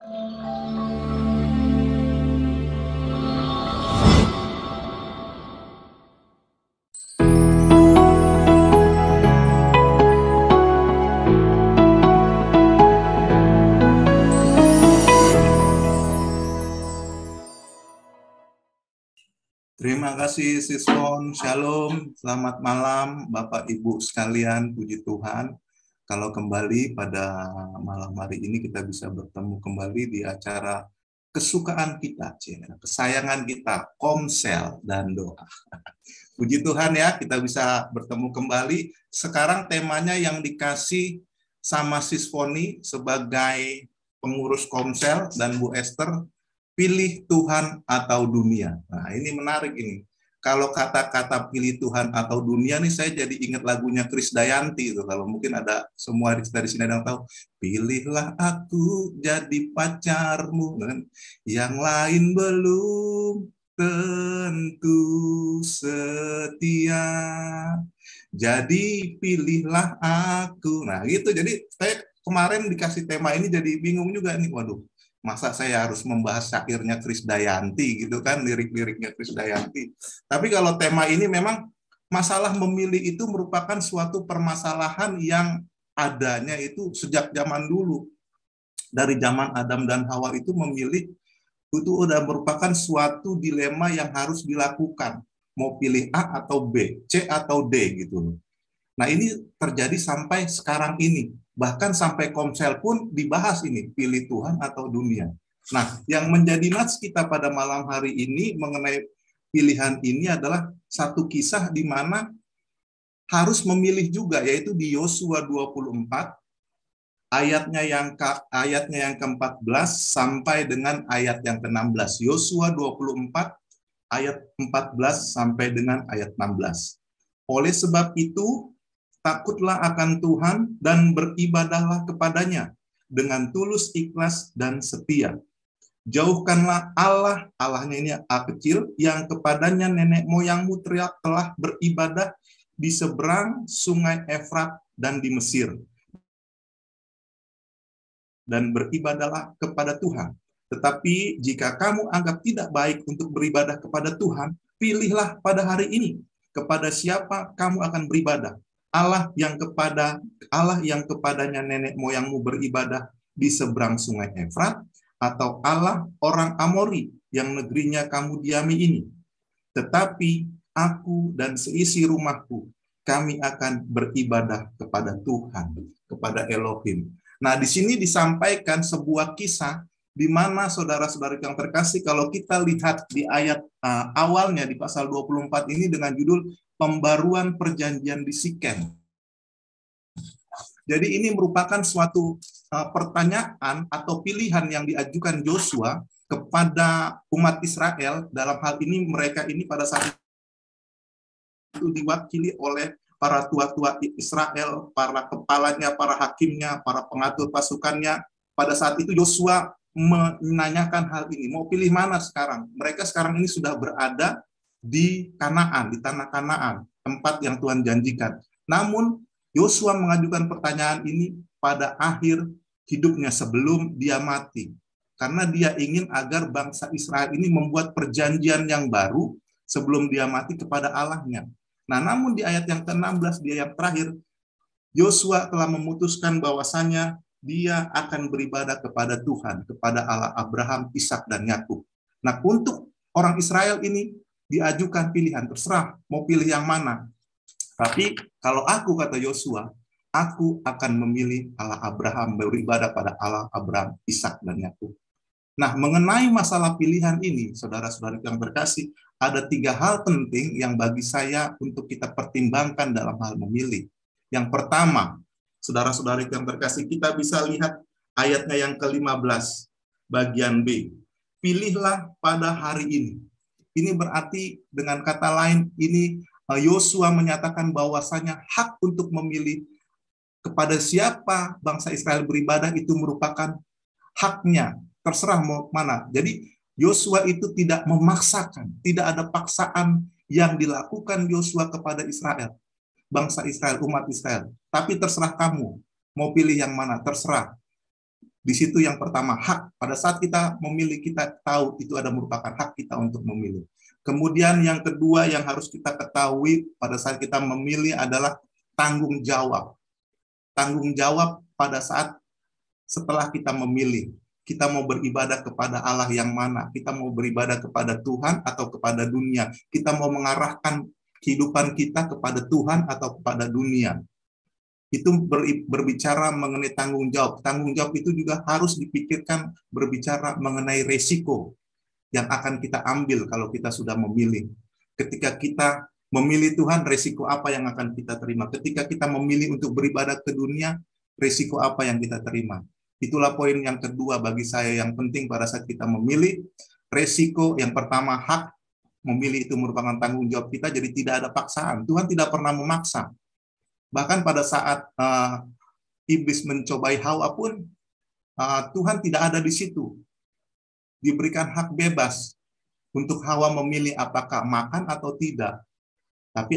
Terima kasih Siskon, Shalom, selamat malam Bapak Ibu sekalian, puji Tuhan. Kalau kembali pada malam hari ini kita bisa bertemu kembali di acara kesukaan kita, kesayangan kita, Komsel dan doa. Puji Tuhan ya, kita bisa bertemu kembali. Sekarang temanya yang dikasih sama Siskoni sebagai pengurus Komsel dan Bu Esther, pilih Tuhan atau dunia. Nah, ini menarik ini. Kalau kata-kata pilih Tuhan atau dunia nih, saya jadi ingat lagunya Krisdayanti itu. Kalau mungkin ada semua dari sini yang tahu, pilihlah aku jadi pacarmu, kan? Yang lain belum tentu setia. Jadi pilihlah aku. Nah, gitu. Jadi saya kemarin dikasih tema ini jadi bingung juga nih. Waduh, masa saya harus membahas syairnya Krisdayanti gitu kan, lirik-liriknya Krisdayanti. Tapi kalau tema ini memang masalah memilih itu merupakan suatu permasalahan yang adanya itu sejak zaman dulu. Dari zaman Adam dan Hawa itu memilih itu udah merupakan suatu dilema yang harus dilakukan. Mau pilih A atau B, C atau D gitu. Nah, ini terjadi sampai sekarang ini. Bahkan sampai Komsel pun dibahas ini, pilih Tuhan atau dunia. Nah, yang menjadi nats kita pada malam hari ini mengenai pilihan ini adalah satu kisah di mana harus memilih juga, yaitu di Yosua 24, ayatnya yang ke-14 sampai dengan ayat yang ke-16. Yosua 24, ayat 14 sampai dengan ayat 16. Oleh sebab itu, takutlah akan Tuhan dan beribadahlah kepadanya dengan tulus, ikhlas, dan setia. Jauhkanlah Allahnya ini A kecil, yang kepadanya nenek moyangmu telah beribadah di seberang sungai Efrat dan di Mesir. Dan beribadahlah kepada Tuhan. Tetapi jika kamu anggap tidak baik untuk beribadah kepada Tuhan, pilihlah pada hari ini kepada siapa kamu akan beribadah. Allah yang kepadanya nenek moyangmu beribadah di seberang sungai Efrat, atau Allah orang Amori yang negerinya kamu diami ini. Tetapi aku dan seisi rumahku, kami akan beribadah kepada Tuhan, kepada Elohim. Nah, di sini disampaikan sebuah kisah di mana saudara-saudara yang terkasih, kalau kita lihat di ayat awalnya di pasal 24 ini dengan judul Pembaruan Perjanjian di Sikem. Jadi ini merupakan suatu pertanyaan atau pilihan yang diajukan Yosua kepada umat Israel. Dalam hal ini mereka ini pada saat itu diwakili oleh para tua-tua Israel, para kepalanya, para hakimnya, para pengatur pasukannya. Pada saat itu Yosua menanyakan hal ini, mau pilih mana sekarang? Mereka sekarang ini sudah berada di Kanaan, di tanah Kanaan, tempat yang Tuhan janjikan. Namun Yosua mengajukan pertanyaan ini pada akhir hidupnya sebelum dia mati. Karena dia ingin agar bangsa Israel ini membuat perjanjian yang baru sebelum dia mati kepada Allahnya. Nah, namun di ayat yang ke-16, di ayat terakhir, Yosua telah memutuskan bahwasanya dia akan beribadah kepada Tuhan, kepada Allah Abraham, Ishak, dan Yakub. Nah, untuk orang Israel ini diajukan pilihan, terserah mau pilih yang mana. Tapi kalau aku, kata Yosua, aku akan memilih Allah Abraham, beribadah pada Allah Abraham, Ishak, dan Yakub. Nah, mengenai masalah pilihan ini, saudara-saudara yang terkasih, ada 3 hal penting yang bagi saya untuk kita pertimbangkan dalam hal memilih. Yang pertama, saudara-saudara yang terkasih, kita bisa lihat ayatnya yang ke-15, bagian B. Pilihlah pada hari ini. Ini berarti dengan kata lain, ini Yosua menyatakan bahwasanya hak untuk memilih kepada siapa bangsa Israel beribadah itu merupakan haknya, terserah mau mana. Jadi Yosua itu tidak memaksakan, tidak ada paksaan yang dilakukan Yosua kepada Israel, bangsa Israel, umat Israel. Tapi terserah kamu, mau pilih yang mana, terserah. Di situ yang pertama, hak. Pada saat kita memilih, kita tahu itu ada merupakan hak kita untuk memilih. Kemudian yang kedua yang harus kita ketahui pada saat kita memilih adalah tanggung jawab. Tanggung jawab pada saat setelah kita memilih. Kita mau beribadah kepada Allah yang mana? Kita mau beribadah kepada Tuhan atau kepada dunia? Kita mau mengarahkan kehidupan kita kepada Tuhan atau kepada dunia? Itu berbicara mengenai tanggung jawab. Tanggung jawab itu juga harus dipikirkan berbicara mengenai resiko yang akan kita ambil kalau kita sudah memilih. Ketika kita memilih Tuhan, resiko apa yang akan kita terima? Ketika kita memilih untuk beribadah ke dunia, resiko apa yang kita terima? Itulah poin yang kedua bagi saya yang penting pada saat kita memilih. Resiko yang pertama, hak. Memilih itu merupakan tanggung jawab kita, jadi tidak ada paksaan. Tuhan tidak pernah memaksa. Bahkan pada saat iblis mencobai Hawa pun, Tuhan tidak ada di situ. Diberikan hak bebas untuk Hawa memilih apakah makan atau tidak. Tapi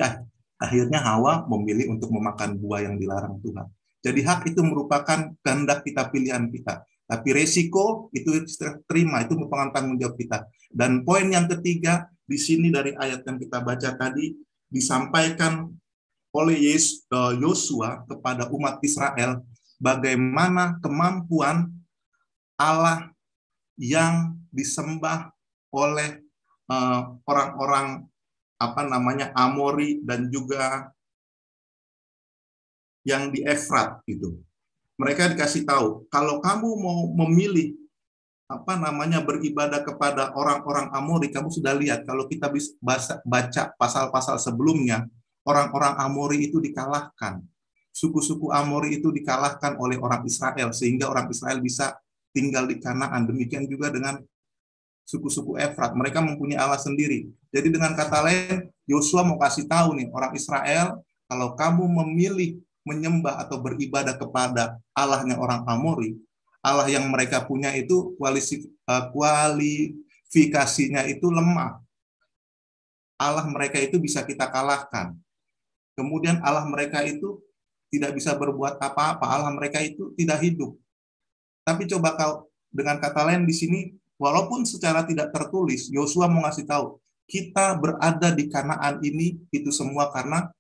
akhirnya Hawa memilih untuk memakan buah yang dilarang Tuhan. Jadi hak itu merupakan kehendak kita, pilihan kita. Tapi resiko itu terima, itu merupakan tanggung jawab kita. Dan poin yang ketiga, di sini dari ayat yang kita baca tadi, disampaikan oleh Yosua kepada umat Israel bagaimana kemampuan Allah yang disembah oleh orang-orang Amori dan juga yang di Efrat gitu. Mereka dikasih tahu, kalau kamu mau memilih beribadah kepada orang-orang Amori, kamu sudah lihat kalau kita baca pasal-pasal sebelumnya, orang-orang Amori itu dikalahkan. Suku-suku Amori itu dikalahkan oleh orang Israel, sehingga orang Israel bisa tinggal di Kanaan. Demikian juga dengan suku-suku Efrat. Mereka mempunyai Allah sendiri. Jadi dengan kata lain, Yosua mau kasih tahu nih, orang Israel, kalau kamu memilih menyembah atau beribadah kepada Allahnya orang Amori, Allah yang mereka punya itu kualifikasinya itu lemah. Allah mereka itu bisa kita kalahkan. Kemudian Allah mereka itu tidak bisa berbuat apa-apa. Allah mereka itu tidak hidup. Tapi coba kau dengan kata lain di sini, walaupun secara tidak tertulis, Yosua mau ngasih tahu, kita berada di Kanaan ini itu semua karena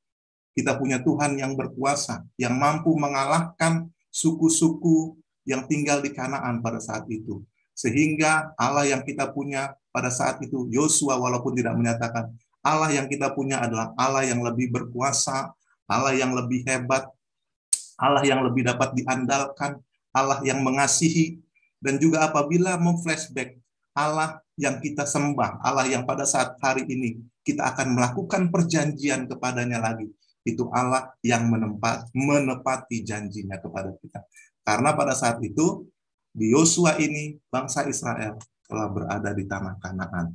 kita punya Tuhan yang berkuasa, yang mampu mengalahkan suku-suku yang tinggal di Kanaan pada saat itu. Sehingga Allah yang kita punya pada saat itu, Yosua walaupun tidak menyatakan, Allah yang kita punya adalah Allah yang lebih berkuasa, Allah yang lebih hebat, Allah yang lebih dapat diandalkan, Allah yang mengasihi, dan juga apabila memflashback, Allah yang kita sembah, Allah yang pada saat hari ini kita akan melakukan perjanjian kepadanya lagi, itu Allah yang menepati janjinya kepada kita. Karena pada saat itu, di Yosua ini, bangsa Israel telah berada di tanah Kanaan.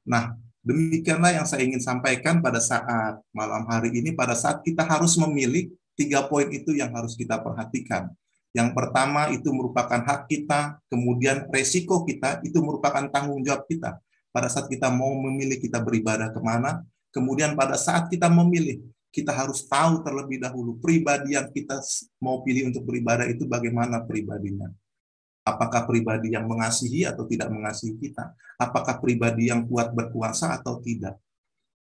Nah, demikianlah yang saya ingin sampaikan pada saat malam hari ini, pada saat kita harus memilih 3 poin itu yang harus kita perhatikan. Yang pertama itu merupakan hak kita, kemudian resiko kita, itu merupakan tanggung jawab kita. Pada saat kita mau memilih kita beribadah kemana, kemudian pada saat kita memilih, kita harus tahu terlebih dahulu pribadi yang kita mau pilih untuk beribadah itu bagaimana pribadinya. Apakah pribadi yang mengasihi atau tidak mengasihi kita? Apakah pribadi yang kuat berkuasa atau tidak?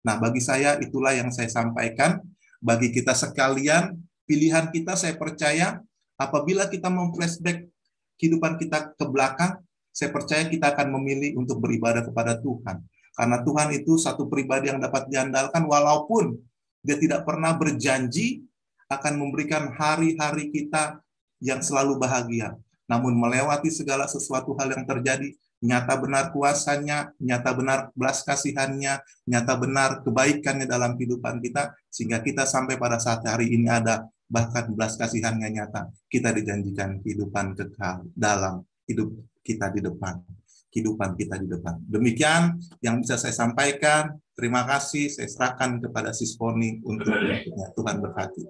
Nah, bagi saya itulah yang saya sampaikan. Bagi kita sekalian, pilihan kita saya percaya apabila kita memflashback kehidupan kita ke belakang, saya percaya kita akan memilih untuk beribadah kepada Tuhan. Karena Tuhan itu satu pribadi yang dapat diandalkan walaupun Dia tidak pernah berjanji akan memberikan hari-hari kita yang selalu bahagia. Namun melewati segala sesuatu hal yang terjadi, nyata benar kuasanya, nyata benar belas kasihannya, nyata benar kebaikannya dalam kehidupan kita, sehingga kita sampai pada saat hari ini ada bahkan belas kasihannya nyata. Kita dijanjikan kehidupan kekal dalam hidup kita di depan. Kehidupan kita di depan. Demikian yang bisa saya sampaikan. Terima kasih. Saya serahkan kepada Sisponi untuk berikutnya. Tuhan berkati.